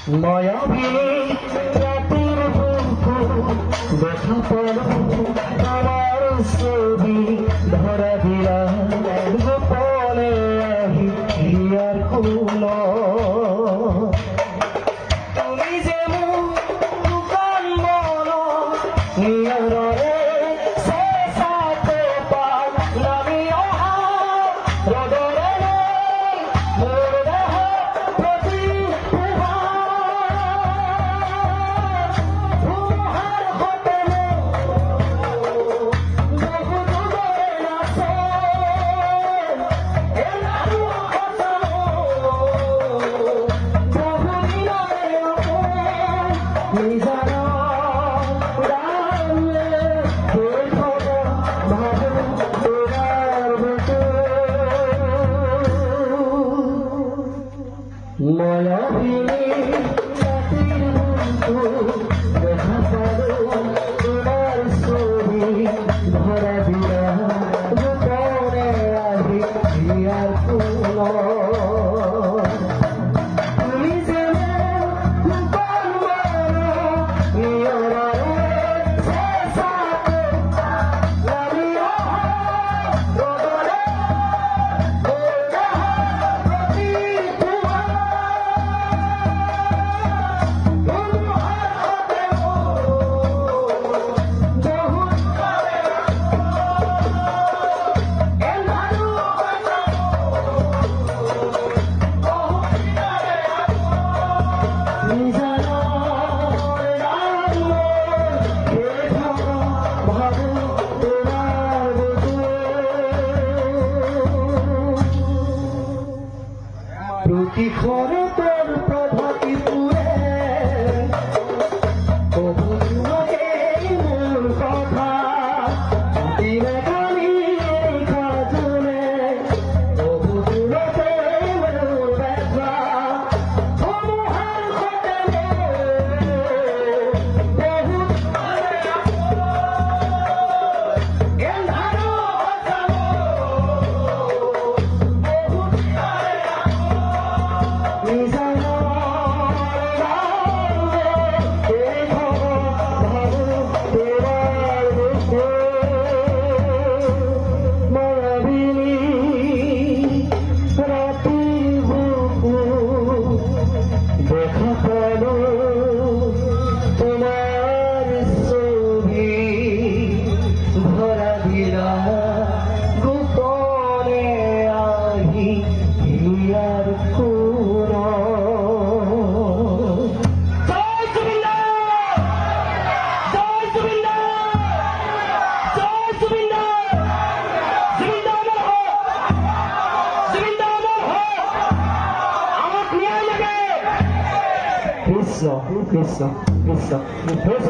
মায়াবী রাতের বুকু দেখা পড়ল আমার ছবি ধরা দিয়া গোপনে আহি হিয়ার কুল তুমি যে দোকান বলো নিয়রে সে সাথে পাগলামি রদরে মোর দেহ প্রতি তোমার হোটেলে বহু দূরে নাচে এলারু কথা বহু দিনের নিজানা মায়াবিনী রাতের বুকু দেখা পড়ল তোমার ছবি ধরা দিয়া গোপনে আহি হিয়ার কুল তুমি যে দোকান বলো নিয়রে সে সাথে পাগলামি রদরে মোর দেহ প্রতি প্রতিক্ষণ তোর প্রভাতি পুরে তবু তোমাকে মূল কথা দিনে কালি খাজনে তবু তুলোতে মূল ব্যথা তোমার হোটেলে বহু এন্ধারো দেখা পড়ল তোমার ছবি ধরা দিলা গোপনে আহি here cool Cristo, Cristo, Cristo, Cristo.